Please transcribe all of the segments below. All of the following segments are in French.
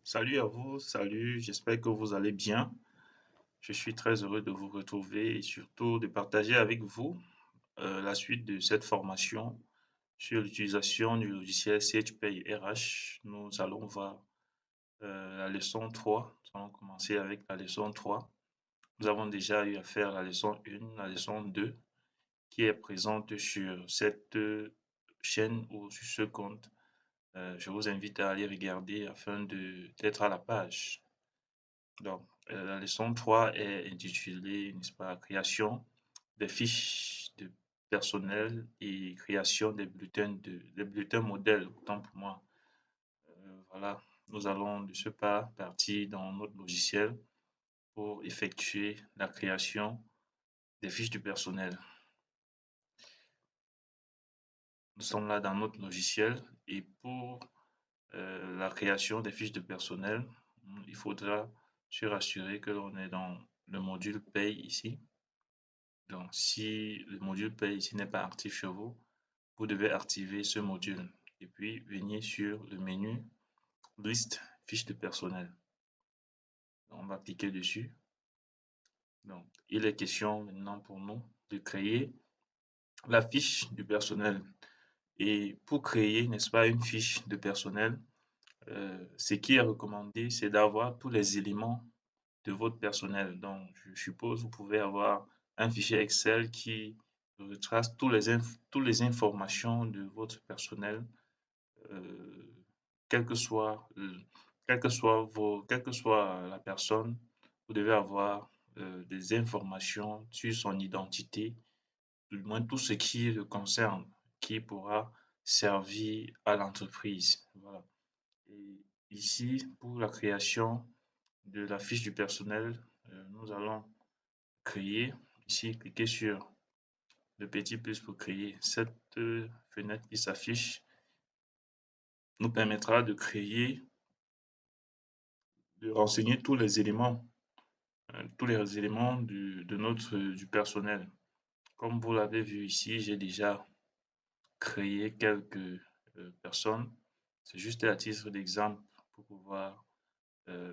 Salut à vous, salut, j'espère que vous allez bien. Je suis très heureux de vous retrouver et surtout de partager avec vous la suite de cette formation sur l'utilisation du logiciel CHPay RH. Nous allons voir la leçon 3. Nous allons commencer avec la leçon 3. Nous avons déjà eu à faire la leçon 1, la leçon 2 qui est présente sur cette chaîne ou sur ce compte. Je vous invite à aller regarder afin d'être à la page. Donc, la leçon 3 est intitulée, n'est-ce pas, création des fiches de personnel et création des bulletins modèles, autant pour moi. Voilà, nous allons de ce pas partir dans notre logiciel pour effectuer la création des fiches du personnel. Nous sommes là dans notre logiciel et pour la création des fiches de personnel, il faudra se rassurer que l'on est dans le module paye ici. Donc, si le module paye ici n'est pas actif chez vous, vous devez activer ce module et puis venir sur le menu liste fiche de personnel. Donc, on va cliquer dessus. Donc, il est question maintenant pour nous de créer la fiche du personnel. Et pour créer, n'est-ce pas, une fiche de personnel, ce qui est recommandé, c'est d'avoir tous les éléments de votre personnel. Donc, je suppose vous pouvez avoir un fichier Excel qui retrace toutes les informations de votre personnel, euh, quel que soit, quelle que soit la personne, vous devez avoir des informations sur son identité, du moins tout ce qui le concerne, qui pourra servir à l'entreprise. Voilà. Et ici, pour la création de la fiche du personnel, nous allons créer, ici, cliquez sur le petit plus pour créer. Cette fenêtre qui s'affiche nous permettra de créer, de renseigner tous les éléments du personnel. Comme vous l'avez vu ici, j'ai déjà créé quelques personnes. C'est juste à titre d'exemple pour pouvoir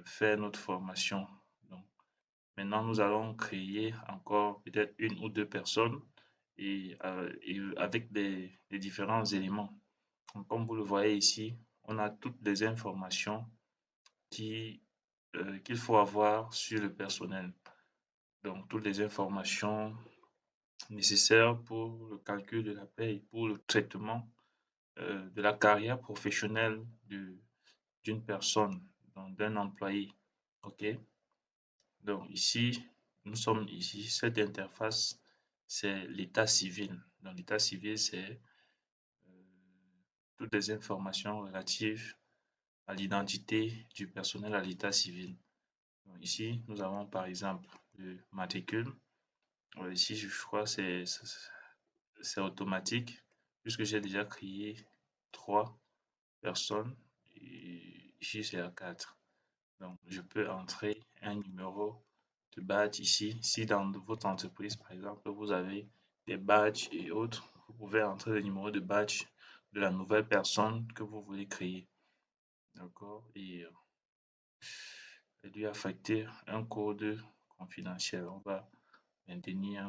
faire notre formation. Donc, maintenant, nous allons créer encore peut-être une ou deux personnes et avec des différents éléments. Donc, comme vous le voyez ici, on a toutes les informations qui, qu'il faut avoir sur le personnel. Donc, toutes les informations nécessaires pour le calcul de la paie, pour le traitement de la carrière professionnelle d'une personne, donc d'un employé. OK? Donc, ici, nous sommes ici, cette interface, c'est l'état civil. Donc, l'état civil, c'est toutes les informations relatives à l'identité du personnel à l'état civil. Donc, ici, nous avons par exemple le matricule. Ici, je crois que c'est automatique puisque j'ai déjà créé 3 personnes et ici c'est à 4. Donc, je peux entrer un numéro de badge ici. Si dans votre entreprise, par exemple, vous avez des badges et autres, vous pouvez entrer le numéro de badge de la nouvelle personne que vous voulez créer. D'accord? Et lui affecter un code confidentiel. On va maintenir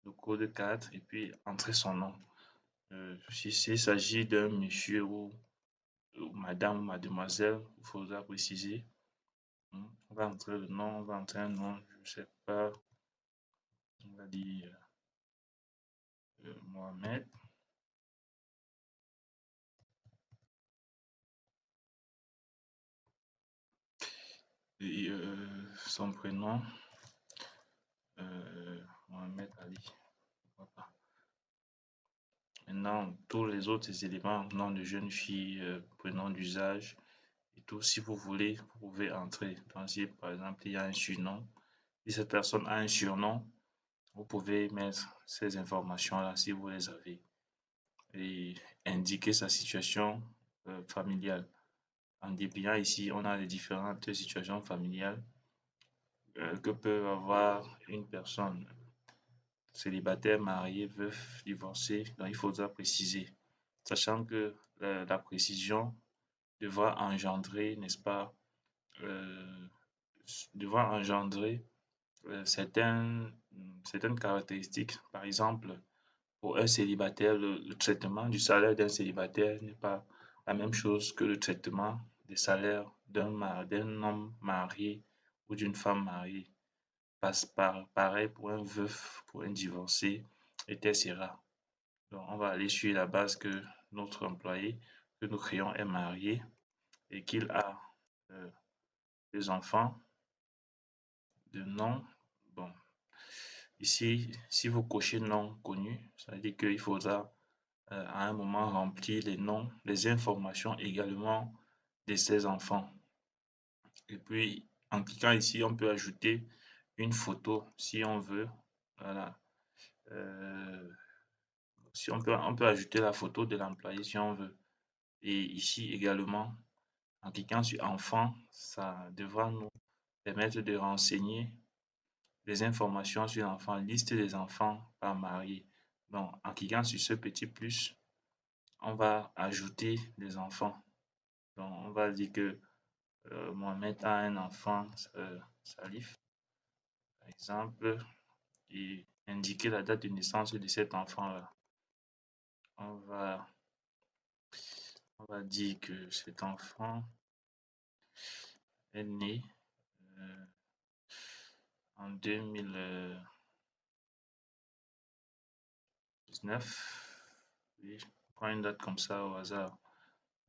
le code 4 et puis entrer son nom. S'il s'agit d'un monsieur ou madame ou mademoiselle, il faudra préciser. On va entrer le nom, on va entrer un nom, je ne sais pas, on va dire Mohamed. Et son prénom, Mohamed Ali. Pourquoi pas. Maintenant, tous les autres éléments, nom de jeune fille, prénom d'usage et tout, si vous voulez, vous pouvez entrer. Donc, si par exemple il y a un surnom, si cette personne a un surnom, vous pouvez mettre ces informations-là si vous les avez et indiquer sa situation familiale. En dépliant ici, on a les différentes situations familiales que peut avoir une personne. célibataire, marié, veuf, divorcé. Donc, il faudra préciser, sachant que la précision devra engendrer, n'est-ce pas, euh, devra engendrer certaines caractéristiques. Par exemple, pour un célibataire, le traitement du salaire d'un célibataire n'est pas la même chose que le traitement des salaires d'un homme marié ou d'une femme mariée. Pareil pour un veuf, pour un divorcé, etc. Donc, on va aller sur la base que notre employé que nous créons est marié et qu'il a euh, des enfants de nom. Bon, ici, si vous cochez non connu, ça veut dire qu'il faudra à un moment remplir les noms, les informations également de ses enfants. Et puis, en cliquant ici, on peut ajouter une photo si on veut. Voilà. Euh, si on peut ajouter la photo de l'employé si on veut. Et ici également, en cliquant sur enfant, ça devra nous permettre de renseigner les informations sur l'enfant, liste des enfants par marié. Donc, en cliquant sur ce petit plus, on va ajouter des enfants. Donc, on va dire que Mohamed a un enfant, Salif, par exemple, et indiquer la date de naissance de cet enfant-là. On va, on va dire que cet enfant est né euh, en 2019. Oui, je prends une date comme ça au hasard.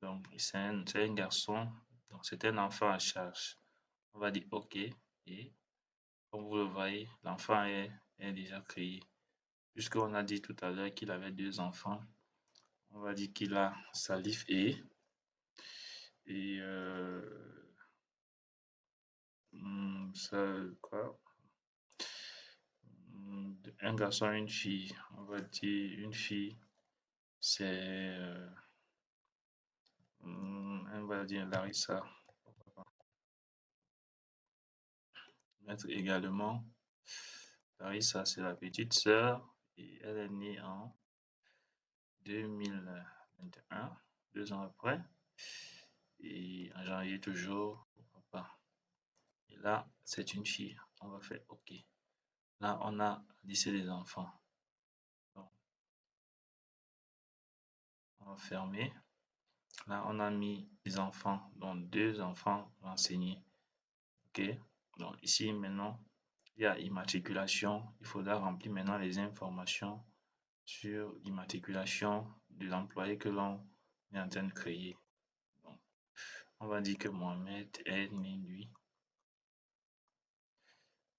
Donc, c'est un garçon, donc c'est un enfant à charge. On va dire OK. Et comme vous le voyez, l'enfant est déjà créé. Puisqu'on a dit tout à l'heure qu'il avait deux enfants, on va dire qu'il a Salif et ça, quoi, un garçon et une fille. On va dire une fille, c'est, on va dire Larissa. Mettre également Larissa, c'est la petite sœur et elle est née en 2021, 2 ans après. Et en janvier toujours, pourquoi pas. Et là, c'est une fille. On va faire OK. Là, on a lycée des enfants. Donc, on va fermer. Là, on a mis les enfants, donc deux enfants renseignés. OK. Donc, ici, maintenant, il y a immatriculation. Il faudra remplir maintenant les informations sur l'immatriculation de l'employé que l'on est en train de créer. Donc, on va dire que Mohamed est né, lui,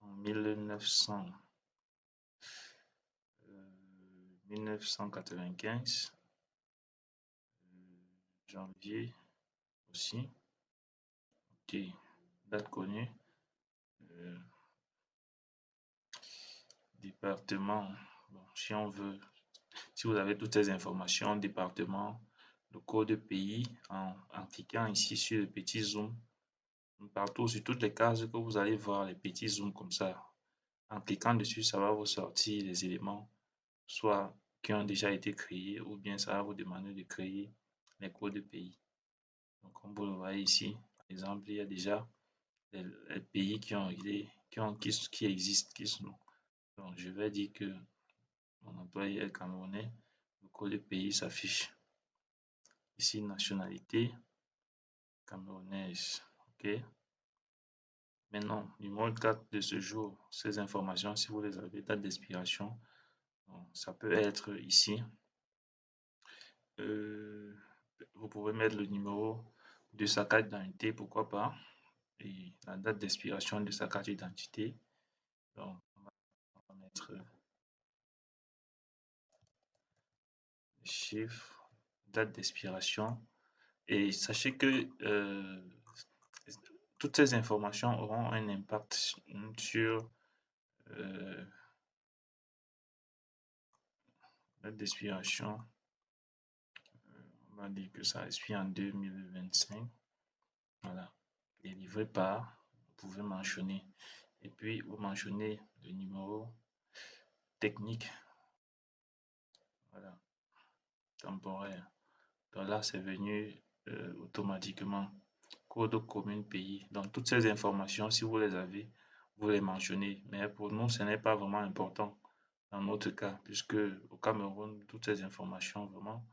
en 1995, janvier aussi. OK. Date connue. Euh, Département. Bon, si on veut, si vous avez toutes ces informations, département, le code pays, en cliquant ici sur le petit zoom, partout sur toutes les cases que vous allez voir, les petits zooms comme ça. En cliquant dessus, ça va vous sortir les éléments, soit qui ont déjà été créés, ou bien ça va vous demander de créer les codes pays. Donc, comme vous le voyez ici, par exemple, il y a déjà les pays qui existent, qui sont. Donc, je vais dire que mon employé est camerounais, le code pays s'affiche. Ici, nationalité camerounaise. OK. Maintenant, numéro 4 de ce jour, ces informations, si vous les avez, date d'expiration, ça peut être ici. Vous pouvez mettre le numéro de sa carte d'identité, pourquoi pas, et la date d'expiration de sa carte d'identité. Donc, on va mettre chiffre, date d'expiration. Et sachez que toutes ces informations auront un impact sur la date d'expiration. On va dire que ça expire en 2025. Voilà. Et livré par, vous pouvez mentionner. Et puis, vous mentionnez le numéro technique, voilà, temporaire. Donc là, c'est venu automatiquement. Code commune pays. Donc toutes ces informations, si vous les avez, vous les mentionnez. Mais pour nous, ce n'est pas vraiment important dans notre cas, puisque au Cameroun, toutes ces informations vraiment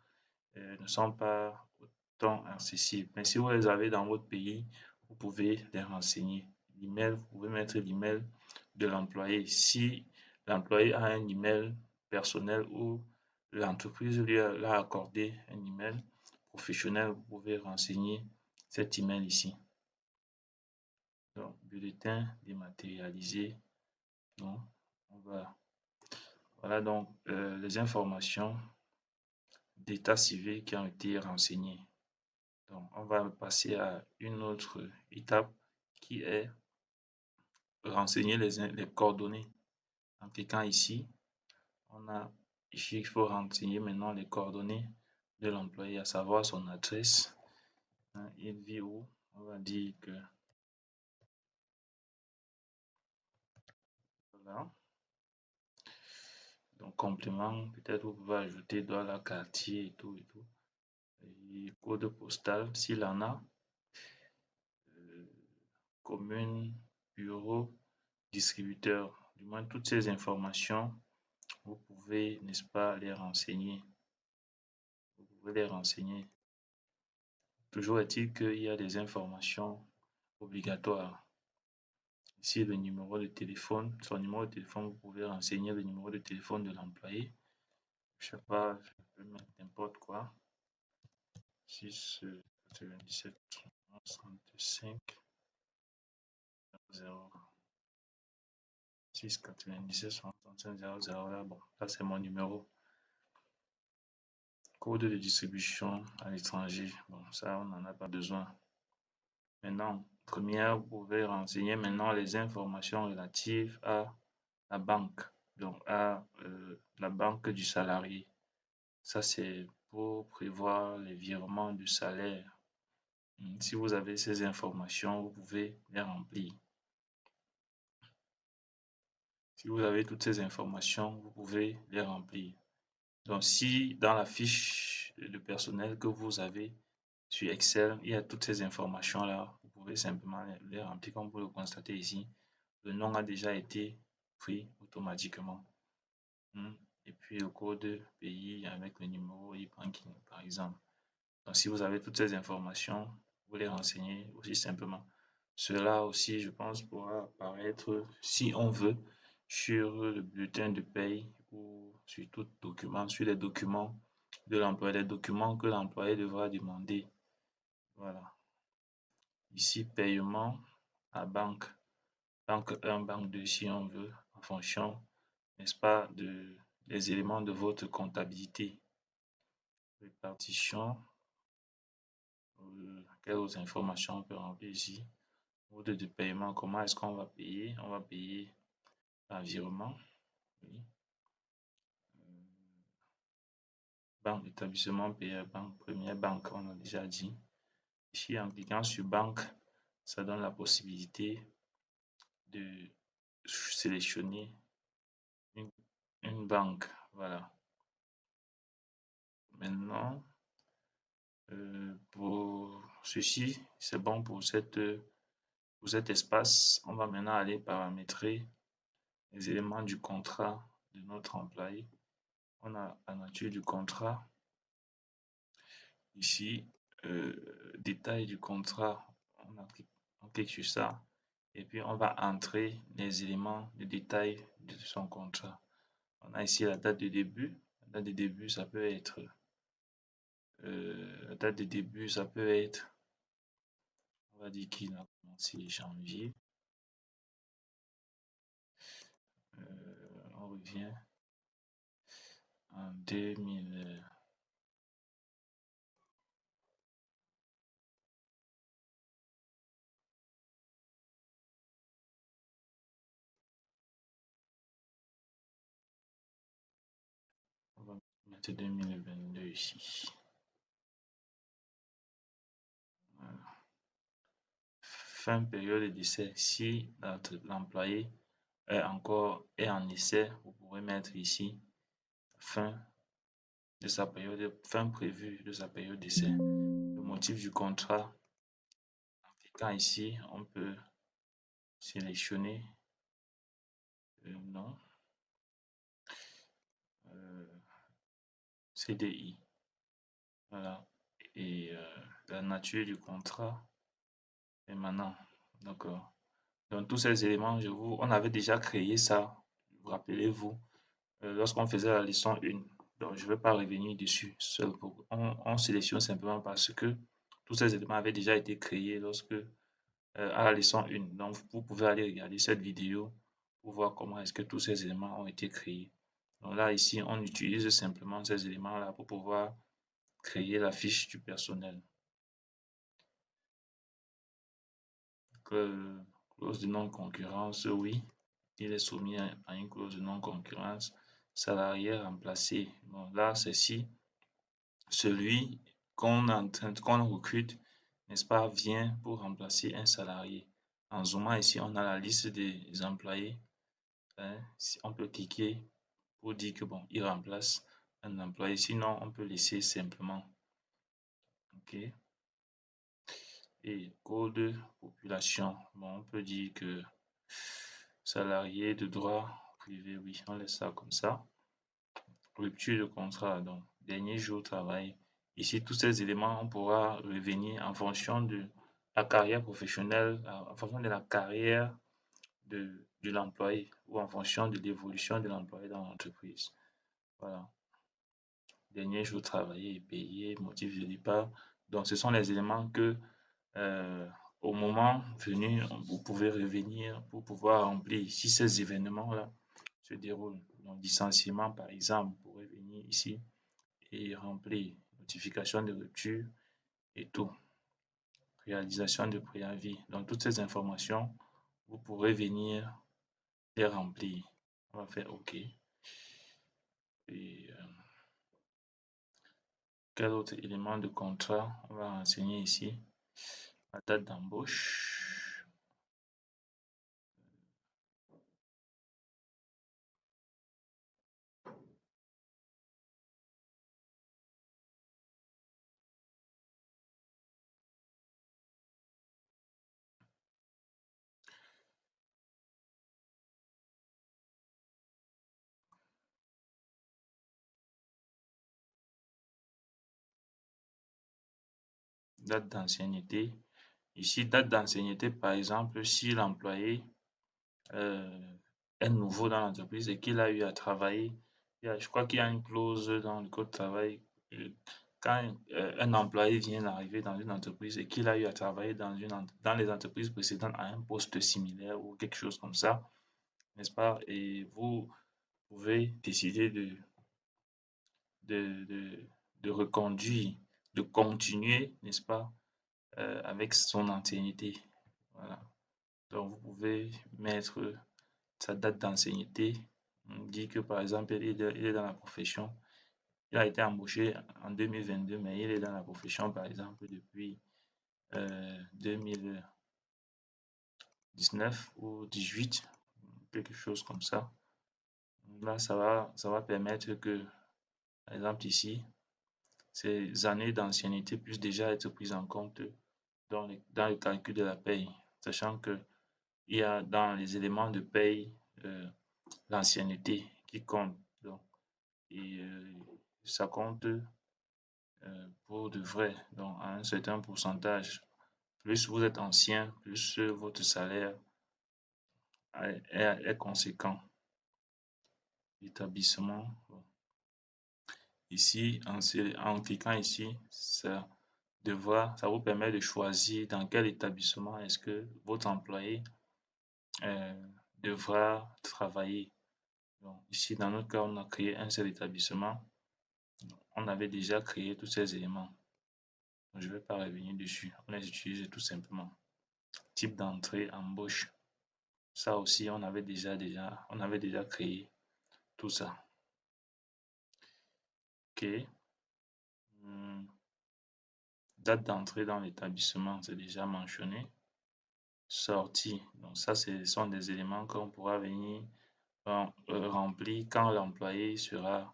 ne sont pas autant accessibles. Mais si vous les avez dans votre pays, vous pouvez les renseigner. L'email, vous pouvez mettre l'email de l'employé. Si l'employé a un email personnel ou l'entreprise lui a accordé un email professionnel, vous pouvez renseigner cet email ici. Donc, bulletin dématérialisé. Donc, voilà donc les informations d'état civil qui ont été renseignées. Donc, on va passer à une autre étape qui est renseigner les coordonnées. En cliquant ici, on a ici il faut renseigner maintenant les coordonnées de l'employé, à savoir son adresse. Il vit où? On va dire que voilà. Donc, complément, peut-être vous pouvez ajouter dans la quartier et tout et tout. Et code postal, s'il en a. Commune, bureau, distributeur. Du moins, toutes ces informations, vous pouvez, n'est-ce pas, les renseigner. Vous pouvez les renseigner. Toujours est-il qu'il y a des informations obligatoires. Ici, le numéro de téléphone, son numéro de téléphone, vous pouvez renseigner le numéro de téléphone de l'employé. Je sais pas, je peux mettre n'importe quoi. 6 97 65 0 6 97 65 00 là, bon, ça c'est mon numéro. Code de distribution à l'étranger, bon, ça on n'en a pas besoin. Maintenant, première, vous pouvez renseigner maintenant les informations relatives à la banque, donc à la banque du salarié. Ça, c'est pour prévoir les virements du salaire. Si vous avez ces informations, vous pouvez les remplir. Si vous avez toutes ces informations, vous pouvez les remplir. Donc, si dans la fiche de personnel que vous avez sur Excel, il y a toutes ces informations-là, vous pouvez simplement les remplir comme vous le constatez ici. Le nom a déjà été pris automatiquement. Et puis le code pays avec le numéro e-banking, par exemple. Donc, si vous avez toutes ces informations, vous les renseignez aussi simplement. Cela aussi, je pense, pourra apparaître, si on veut, sur le bulletin de paye ou sur tout document, sur les documents de l'employé, les documents que l'employé devra demander. Voilà. Ici, paiement à banque. Banque 1, banque 2, si on veut, en fonction, n'est-ce pas, des éléments de votre comptabilité. Répartition. Quelles autres informations on peut remplir ici? Mode de paiement, comment est-ce qu'on va payer? On va payer par virement. Oui. Banque, établissement payeur, banque, première banque, on a déjà dit. Ici, en cliquant sur banque, ça donne la possibilité de sélectionner une banque. Voilà. Maintenant, pour ceci, c'est bon pour cet espace. On va maintenant aller paramétrer les éléments du contrat de notre employé. On a la nature du contrat. Ici, détail du contrat, on clique sur ça et puis on va entrer les éléments de détail de son contrat. On a ici la date de début. La date de début, ça peut être la date de début, ça peut être, on va dire qu'il a commencé janvier. On revient en 2000. On va mettre 2022 ici. Voilà. Fin période d'essai. Si l'employé est en essai, vous pourrez mettre ici fin de sa période, fin prévue de sa période d'essai. Le motif du contrat, en cliquant ici, on peut sélectionner nom, CDI. Voilà. Et la nature du contrat est maintenant. D'accord. Donc tous ces éléments, on avait déjà créé ça, vous rappelez-vous, lorsqu'on faisait la leçon 1. Donc je ne vais pas revenir dessus seul. On sélectionne simplement parce que tous ces éléments avaient déjà été créés lorsque à la leçon 1. Donc vous pouvez aller regarder cette vidéo pour voir comment est-ce que tous ces éléments ont été créés. Donc là, ici, on utilise simplement ces éléments-là pour pouvoir créer la fiche du personnel. Clause de non-concurrence, oui, il est soumis à une clause de non-concurrence. Salarié remplacé. Bon, là, c'est si celui qu'on recrute, n'est-ce pas, vient pour remplacer un salarié. En zoomant ici, on a la liste des employés. Hein, on peut cliquer pour dire que bon, il remplace un employé. Sinon, on peut laisser simplement. OK. Et code population. Bon, on peut dire que salarié de droit privé, oui, on laisse ça comme ça. Rupture de contrat, donc dernier jour travail. Ici, tous ces éléments, on pourra revenir en fonction de la carrière professionnelle, en fonction de la carrière de l'employé ou en fonction de l'évolution de l'employé dans l'entreprise. Voilà. Dernier jour travaillé et payé, motif de départ. Donc, ce sont les éléments que, au moment venu, vous pouvez revenir pour pouvoir remplir. Si ces événements-là se déroulent, donc licenciement par exemple, vous pourrez venir ici et remplir notification de rupture et tout. Réalisation de préavis. Donc, toutes ces informations, vous pourrez venir les remplir. On va faire OK. Et quel autre élément de contrat on va renseigner ici? La date d'embauche. Date d'ancienneté. Ici, date d'ancienneté, par exemple, si l'employé est nouveau dans l'entreprise et qu'il a eu à travailler, je crois qu'il y a une clause dans le code de travail. Quand un employé vient d'arriver dans une entreprise et qu'il a eu à travailler dans les entreprises précédentes à un poste similaire ou quelque chose comme ça, n'est-ce pas? Et vous pouvez décider de, de, de reconduire, de continuer, n'est-ce pas, avec son ancienneté. Voilà. Donc, vous pouvez mettre sa date d'ancienneté. On dit que, par exemple, il est dans la profession. Il a été embauché en 2022, mais il est dans la profession, par exemple, depuis 2019 ou 18, quelque chose comme ça. Là, ça va permettre que, par exemple, ici, ces années d'ancienneté puissent déjà être prises en compte dans le calcul de la paye, sachant que il y a dans les éléments de paye l'ancienneté qui compte. Donc, et ça compte pour de vrai, donc à un certain pourcentage. Plus vous êtes ancien, plus votre salaire est conséquent. Établissement. Bon. Ici, en cliquant ici, ça vous permet de choisir dans quel établissement est-ce que votre employé devra travailler. Donc, ici, dans notre cas, on a créé un seul établissement. On avait déjà créé tous ces éléments. Donc, je ne vais pas revenir dessus. On les utilise tout simplement. Type d'entrée, embauche. Ça aussi, on avait déjà créé tout ça. OK. Date d'entrée dans l'établissement, c'est déjà mentionné. sortie. Donc ça, ce sont des éléments qu'on pourra venir remplir quand l'employé sera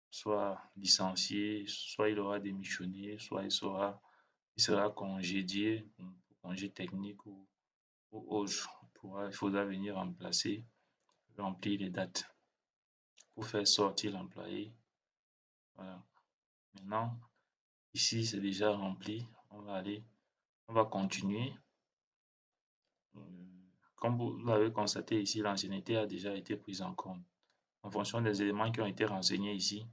soit licencié, soit il aura démissionné, soit il sera congédié, pour congé technique ou autre. Il faudra venir remplacer, remplir les dates pour faire sortir l'employé. Voilà. Maintenant, ici, c'est déjà rempli. On va continuer. Comme vous l'avez constaté ici, l'ancienneté a déjà été prise en compte. En fonction des éléments qui ont été renseignés ici,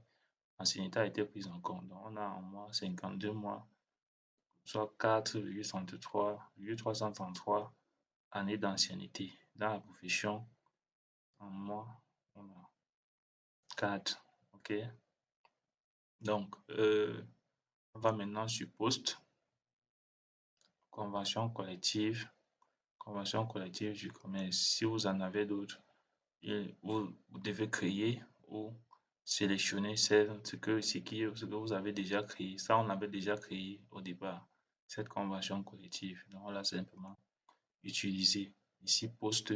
l'ancienneté a été prise en compte. Donc, on a en mois 52 mois, soit 4,333 années d'ancienneté. Dans la profession, en mois, on a 4. OK? Donc, on va maintenant sur poste, convention collective, convention collective du commerce. Si vous en avez d'autres, vous devez créer ou sélectionner ce que vous avez déjà créé. Ça, on avait déjà créé au départ, cette convention collective. Donc, on l'a simplement utilisé. Ici, poste,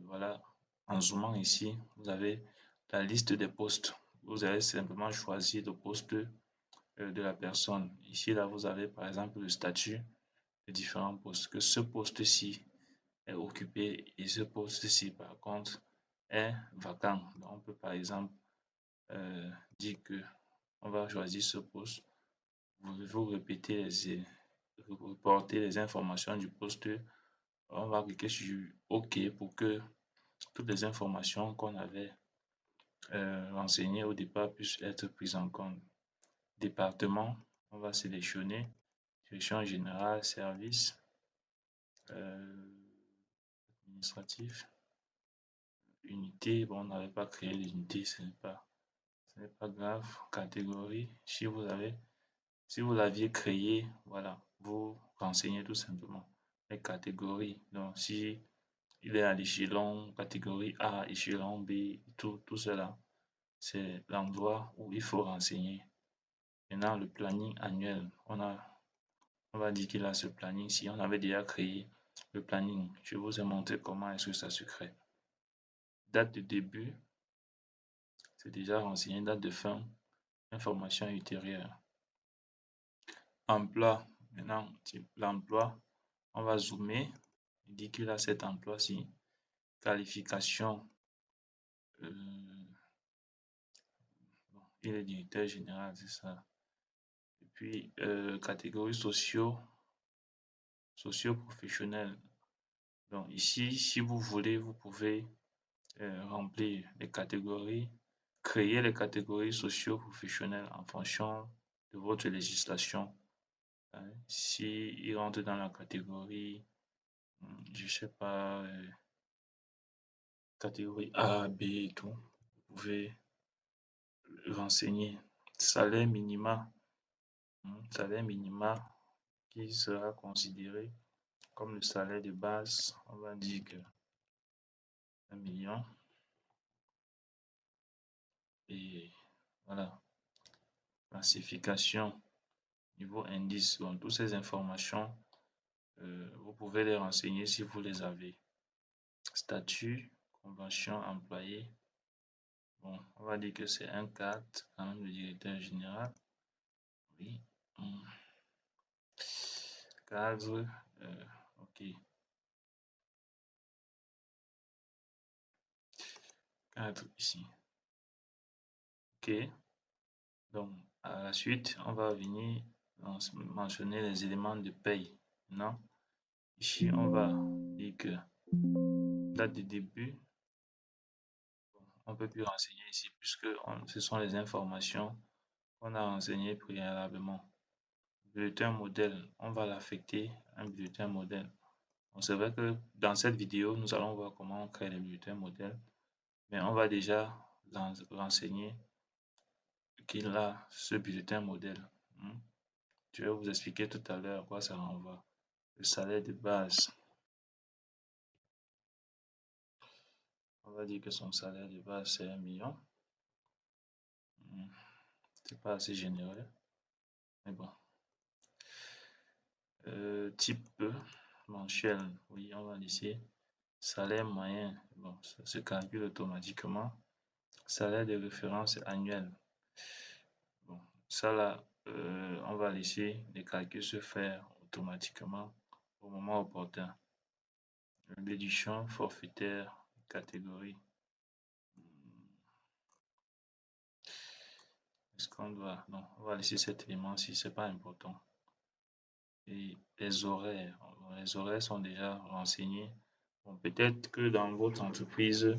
voilà, en zoomant ici, vous avez la liste des postes. Vous allez simplement choisir le poste de la personne. Ici, là, vous avez par exemple le statut des différents postes. Que ce poste-ci est occupé et ce poste-ci, par contre, est vacant. Donc, on peut par exemple dire que on va choisir ce poste. Vous répétez reporter les informations du poste. On va cliquer sur OK pour que toutes les informations qu'on avait renseignées au départ puissent être prises en compte. Département, on va sélectionner direction générale, service administratif, unité. Bon, on n'avait pas créé l'unité, ce n'est pas grave. Catégorie, si vous l'aviez créé, voilà, vous renseignez tout simplement les catégories. Donc, si il est à l'échelon catégorie A, échelon B, tout cela, c'est l'endroit où il faut renseigner. Maintenant, le planning annuel, on va dire qu'il a ce planning. Si on avait déjà créé le planning, je vous ai montré comment est-ce que ça se crée. Date de début, c'est déjà renseigné. Date de fin, information ultérieure. Emploi, maintenant, l'emploi, on va zoomer. Il dit qu'il a cet emploi-ci. Qualification, bon, il est directeur général, c'est ça. Et puis, catégorie socio-professionnelle. Donc ici, si vous voulez, vous pouvez remplir les catégories, créer les catégories socio-professionnelles en fonction de votre législation. Si il rentre dans la catégorie, je sais pas, catégorie A, B et tout, vous pouvez renseigner salaire minima, salaire minima qui sera considéré comme le salaire de base. On va dire que 1 million. Et voilà, classification, niveau indice, donc toutes ces informations, vous pouvez les renseigner si vous les avez. Statut, convention employé, bon, on va dire que c'est un cadre, quand même le directeur général, oui, cadre, ok, cadre ici, ok, donc à la suite, on va venir mentionner les éléments de paye, non? Ici, on va dire que date de début, on peut plus renseigner ici puisque ce sont les informations qu'on a renseignées préalablement. Bulletin modèle, on va l'affecter un bulletin modèle. C'est vrai que dans cette vidéo, nous allons voir comment on crée les bulletins modèles, mais on va déjà renseigner qu'il a ce bulletin modèle. Je vais vous expliquer tout à l'heure à quoi ça renvoie. Le salaire de base, on va dire que son salaire de base c'est 1 million. C'est pas assez généreux, mais bon. Type, mensuel. Oui, on va laisser salaire moyen. Bon, ça se calcule automatiquement. Salaire de référence annuel. Bon, ça là, on va laisser les calculs se faire automatiquement au moment opportun. L'édition forfaitaire catégorie. Est-ce qu'on doit... Non, on va laisser cet élément si c'est pas important. Et les horaires. Les horaires sont déjà renseignés. Bon, peut-être que dans votre entreprise,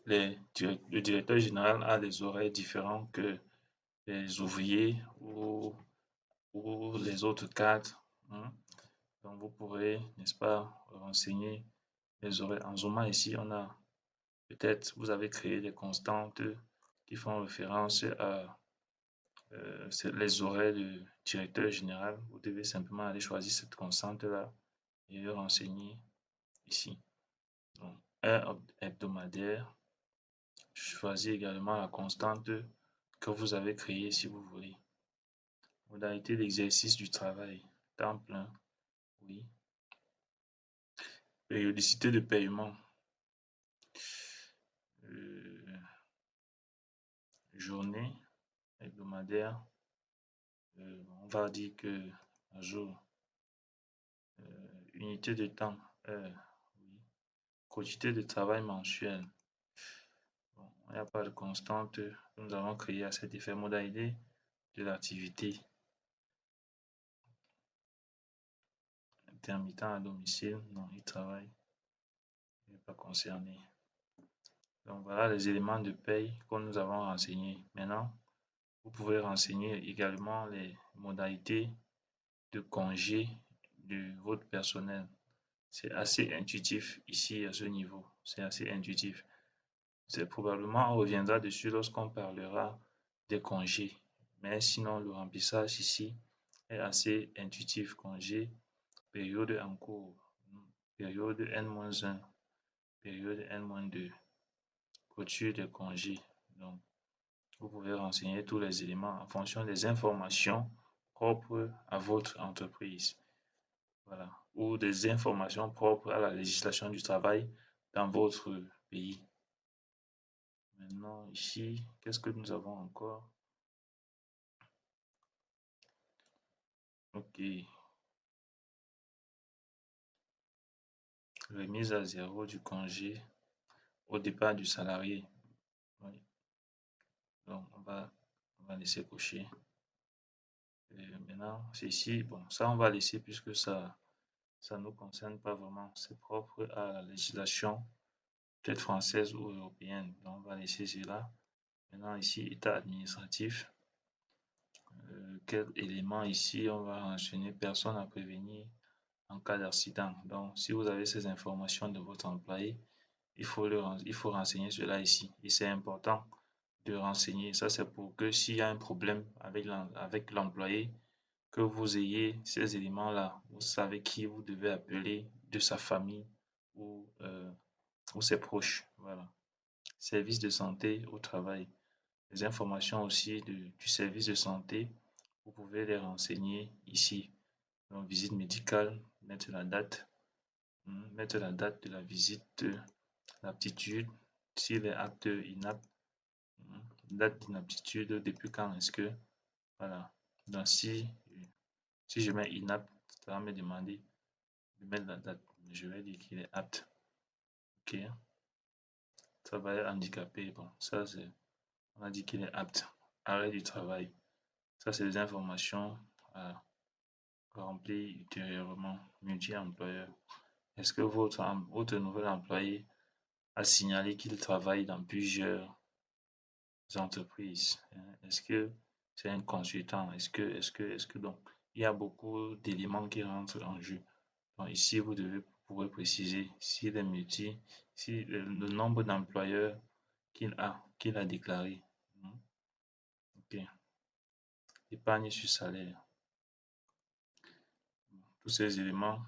le directeur général a des horaires différents que les ouvriers ou les autres cadres, hein. Donc, vous pourrez, n'est-ce pas, renseigner les horaires. En zoomant ici, on a peut-être, vous avez créé des constantes qui font référence à les horaires du directeur général. Vous devez simplement aller choisir cette constante-là et le renseigner ici. Donc, heure hebdomadaire. Choisissez également la constante que vous avez créée si vous voulez. Modalité d'exercice du travail. Temps plein. Oui. Périodicité de paiement. Euh, journée hebdomadaire. On va dire que un jour. Unité de temps. Oui. Quantité de travail mensuel. Bon, il n'y a pas de constante que nous allons créer à cet effet. Modalité de l'activité. Intermittent à domicile. Non, il travaille. Il n'est pas concerné. Donc voilà les éléments de paye que nous avons renseignés. Maintenant, vous pouvez renseigner également les modalités de congé de votre personnel. C'est assez intuitif ici à ce niveau. C'est assez intuitif. C'est probablement, on reviendra dessus lorsqu'on parlera des congés. Mais sinon, le remplissage ici est assez intuitif. Congé, période en cours, période N-1, période N-2, clôture des congés. Donc, vous pouvez renseigner tous les éléments en fonction des informations propres à votre entreprise. Voilà. Ou des informations propres à la législation du travail dans votre pays. Maintenant, ici, qu'est-ce que nous avons encore? Ok. Remise à zéro du congé au départ du salarié. Oui. Donc, on va laisser cocher. Et maintenant, c'est ici. Bon, ça, on va laisser puisque ça ne nous concerne pas vraiment. C'est propre à la législation peut-être française ou européenne. Donc, on va laisser cela. Maintenant, ici, état administratif. Quel élément ici on va mentionner personne à prévenir en cas d'accident. Donc, si vous avez ces informations de votre employé, il faut renseigner cela ici. Et c'est important de renseigner. Ça, c'est pour que s'il y a un problème avec l'employé, que vous ayez ces éléments-là. Vous savez qui vous devez appeler de sa famille ou, euh, ou ses proches. Voilà. Service de santé au travail. Les informations aussi du service de santé, vous pouvez les renseigner ici. Donc, visite médicale, mettre la date de la visite, l'aptitude, s'il est apte, inapte, date d'inaptitude, depuis quand est-ce que, voilà. Donc, si je mets inapte, ça va me demander de mettre la date. Je vais dire qu'il est apte. Ok. Travailleur handicapé, bon, ça c'est, on a dit qu'il est apte. Arrêt du travail. Ça, c'est des informations à remplir ultérieurement. Multi-employeur. Est-ce que votre nouvel employé a signalé qu'il travaille dans plusieurs entreprises? Est-ce que c'est un consultant? Est-ce que donc, il y a beaucoup d'éléments qui rentrent en jeu. Donc, ici, pouvez préciser s'il est si le nombre d'employeurs qu'il a déclaré. Ok. Épargne sur salaire. Tous ces éléments,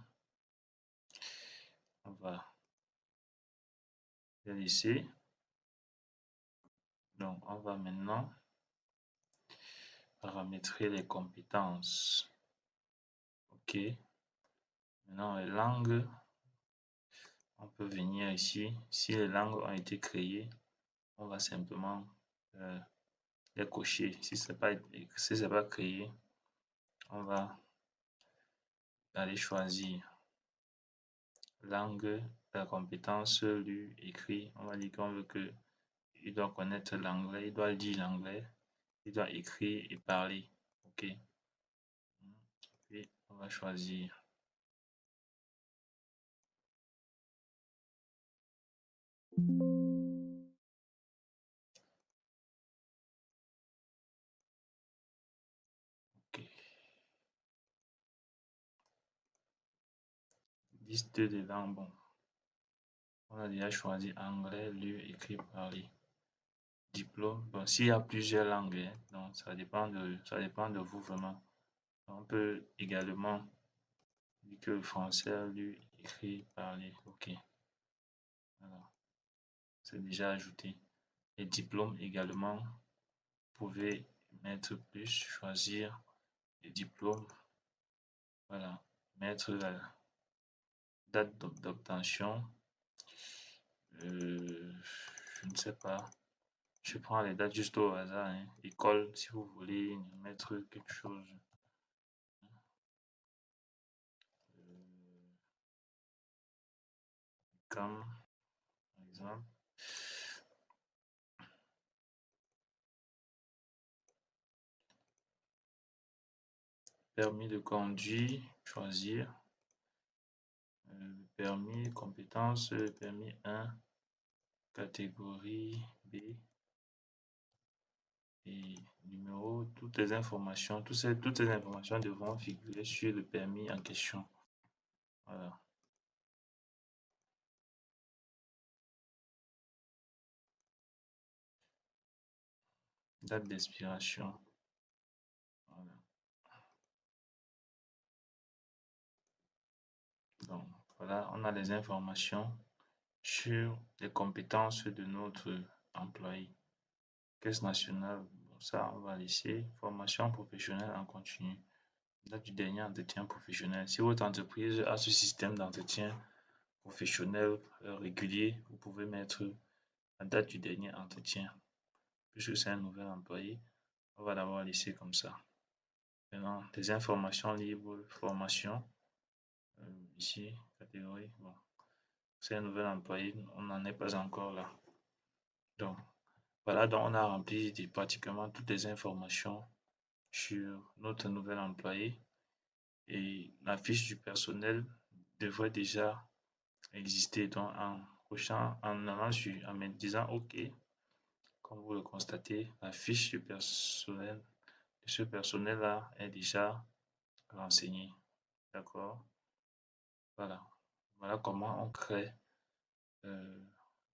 on va les laisser. Donc, on va maintenant paramétrer les compétences. OK. Maintenant, les langues, on peut venir ici. Si les langues ont été créées, on va simplement les cocher. Si ce n'est pas créé, on va aller choisir langue, la compétence lu, écrit. On va dire qu'on veut que il doit connaître l'anglais, il doit lire l'anglais, il doit écrire et parler. OK. Puis on va choisir OK. Liste des langues. Bon, on a déjà choisi anglais, lu, écrit, parler. Diplôme. Bon, s'il y a plusieurs langues, hein, donc ça dépend de vous vraiment. On peut également dire que le français, lu, écrit, parler. OK. Voilà. C'est déjà ajouté. Les diplômes également, vous pouvez mettre plus, choisir les diplômes. Voilà. Mettre la date d'obtention. Je ne sais pas. Je prends les dates juste au hasard, hein. École, si vous voulez mettre quelque chose comme, par exemple, permis de conduire, choisir, permis, compétence, permis 1, catégorie B et numéro, toutes les informations, toutes ces informations devront figurer sur le permis en question. Voilà. Date d'expiration. Voilà. Donc, voilà, on a les informations sur les compétences de notre employé. Caisse nationale, bon, ça, on va laisser. Formation professionnelle en continu. Date du dernier entretien professionnel. Si votre entreprise a ce système d'entretien professionnel régulier, vous pouvez mettre la date du dernier entretien. Puisque c'est un nouvel employé, on va d'abord laisser comme ça. Maintenant, des informations libres, formation. Ici, catégorie. Bon, c'est un nouvel employé, on n'en est pas encore là. Donc, voilà, donc on a rempli pratiquement toutes les informations sur notre nouvel employé et la fiche du personnel devrait déjà exister. Donc, en cochant, en allant sur, en me disant OK, comme vous le constatez, la fiche du personnel de ce personnel-là est déjà renseignée. D'accord? Voilà. Voilà comment on crée euh,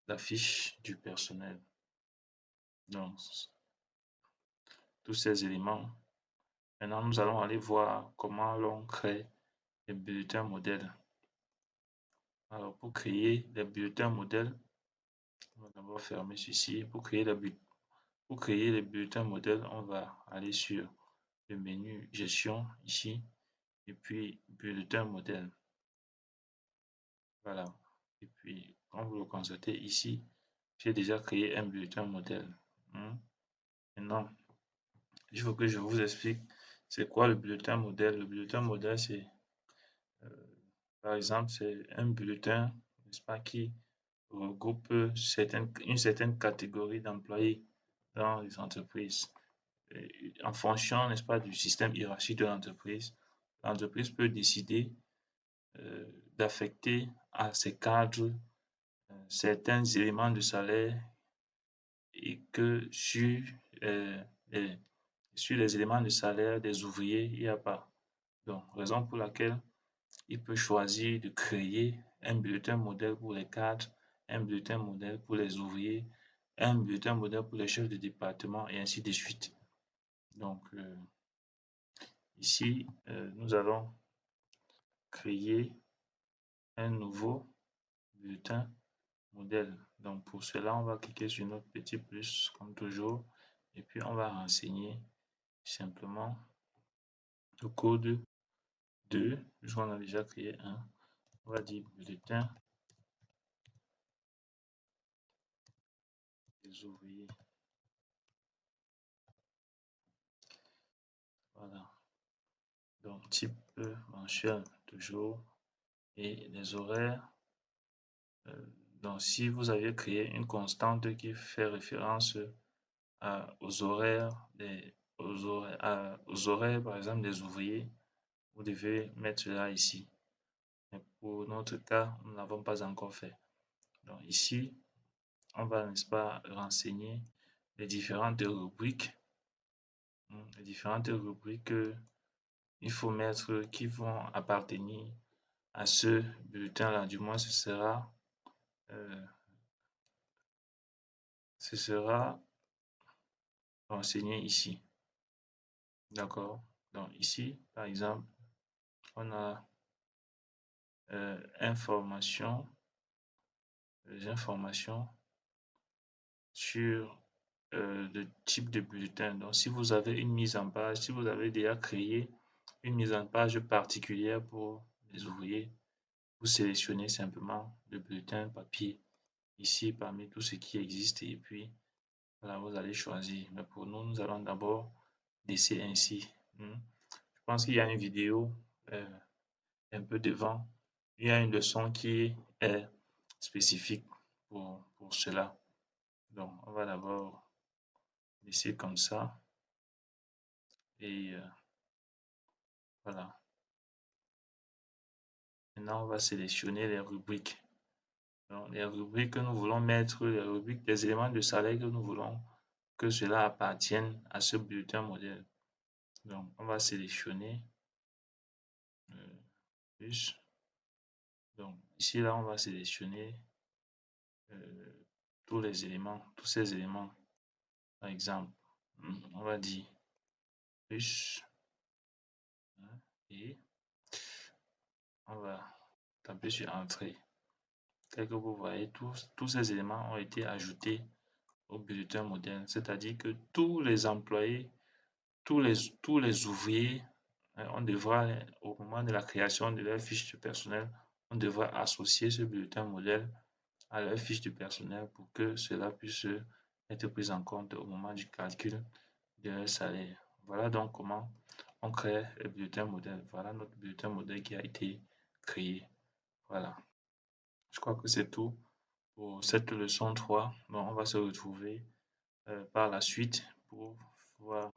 la fiche du personnel. Donc, tous ces éléments. Maintenant, nous allons aller voir comment l'on crée les bulletins modèles. Alors, pour créer les bulletins modèles, on va d'abord fermer ceci. Pour créer les bulletins modèles, on va aller sur le menu gestion ici et puis bulletin modèle. Voilà. Et puis, comme vous le constatez ici, j'ai déjà créé un bulletin modèle. Maintenant, il faut que je vous explique c'est quoi le bulletin modèle. Le bulletin modèle, c'est euh, par exemple, c'est un bulletin, n'est-ce pas, qui regroupe une certaine catégorie d'employés dans les entreprises. Et en fonction, n'est-ce pas, du système hiérarchique de l'entreprise peut décider euh, d'affecter à ses cadres certains éléments de salaire et que euh, les, sur les éléments de salaire des ouvriers, il n'y a pas. Donc, raison pour laquelle il peut choisir de créer un bulletin modèle pour les cadres, un bulletin modèle pour les ouvriers, un bulletin modèle pour les chefs de département et ainsi de suite. Donc, ici, nous allons créer un nouveau bulletin modèle. Donc, pour cela, on va cliquer sur notre petit plus, comme toujours, et puis on va renseigner simplement le code 2, puisqu'on a déjà créé un. On va dire bulletin des ouvriers. Voilà. Donc, type mensuel, toujours. Et les horaires. Donc, si vous avez créé une constante qui fait référence aux horaires, aux horaires, par exemple, des ouvriers, vous devez mettre cela ici. Mais pour notre cas, nous n'avons pas encore fait. Donc, ici, on va, n'est-ce pas, renseigner les différentes rubriques, il faut mettre qui vont appartenir à ce bulletin-là. Du moins, euh, ce sera renseigné ici. D'accord? Donc ici, par exemple, on a information, les informations sur le type de bulletin. Donc si vous avez une mise en page, si vous avez déjà créé une mise en page particulière pour les ouvriers, vous sélectionnez simplement le bulletin papier ici parmi tout ce qui existe et puis voilà, vous allez choisir. Mais pour nous, nous allons d'abord laisser ainsi. Je pense qu'il y a une vidéo euh, un peu devant. Il y a une leçon qui est spécifique pour cela. Donc, on va d'abord laisser comme ça. Et voilà. Maintenant, on va sélectionner les rubriques. Donc, les rubriques que nous voulons mettre, les rubriques, les éléments de salaire que nous voulons que cela appartienne à ce bulletin modèle. Donc, on va sélectionner plus. Donc, ici, là, on va sélectionner tous les éléments, tous ces éléments. Par exemple, on va dire plus et on va taper sur Entrée. Tel que vous voyez, tous ces éléments ont été ajoutés au bulletin modèle, c'est-à-dire que tous les employés, tous les ouvriers, on devra, au moment de la création de leur fiche de personnel, on devra associer ce bulletin modèle à leur fiche de personnel pour que cela puisse être pris en compte au moment du calcul de leur salaire. Voilà donc comment on crée le bulletin modèle. Voilà notre bulletin modèle qui a été créé. Voilà. Je crois que c'est tout pour cette leçon 3. Donc, on va se retrouver par la suite pour voir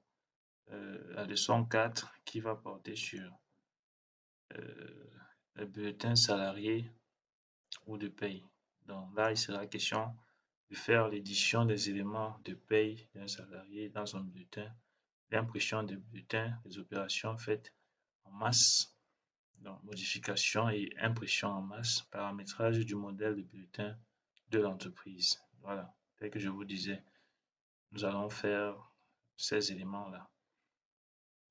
la leçon 4 qui va porter sur le bulletin salarié ou de paye. Donc là, il sera question de faire l'édition des éléments de paye d'un salarié dans son bulletin, l'impression des bulletins, les opérations faites en masse, donc modification et impression en masse, paramétrage du modèle de bulletin de l'entreprise. Voilà, tel que je vous disais, nous allons faire ces éléments-là.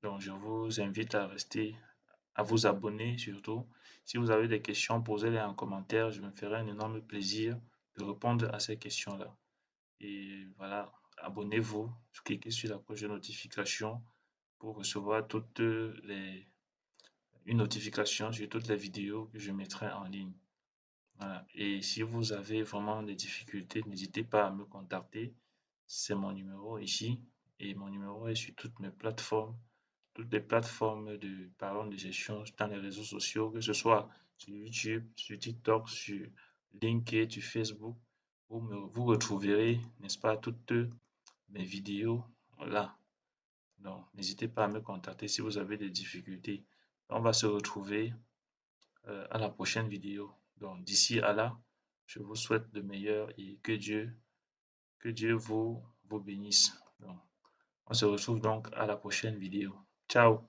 Donc, je vous invite à rester, à vous abonner surtout. Si vous avez des questions, posez-les en commentaire. Je me ferai un énorme plaisir de répondre à ces questions-là. Et voilà, abonnez-vous, cliquez sur la cloche de notification pour recevoir une notification sur toutes les vidéos que je mettrai en ligne. Voilà. Et si vous avez vraiment des difficultés, n'hésitez pas à me contacter. C'est mon numéro ici et mon numéro est sur toutes les plateformes de parole de gestion dans les réseaux sociaux, que ce soit sur YouTube, sur TikTok, sur LinkedIn, sur Facebook. Vous retrouverez, n'est-ce pas, toutes mes vidéos là. Donc, n'hésitez pas à me contacter si vous avez des difficultés. On va se retrouver à la prochaine vidéo. Donc, d'ici à là, je vous souhaite le meilleur et que Dieu vous bénisse. Donc, on se retrouve donc à la prochaine vidéo. Ciao!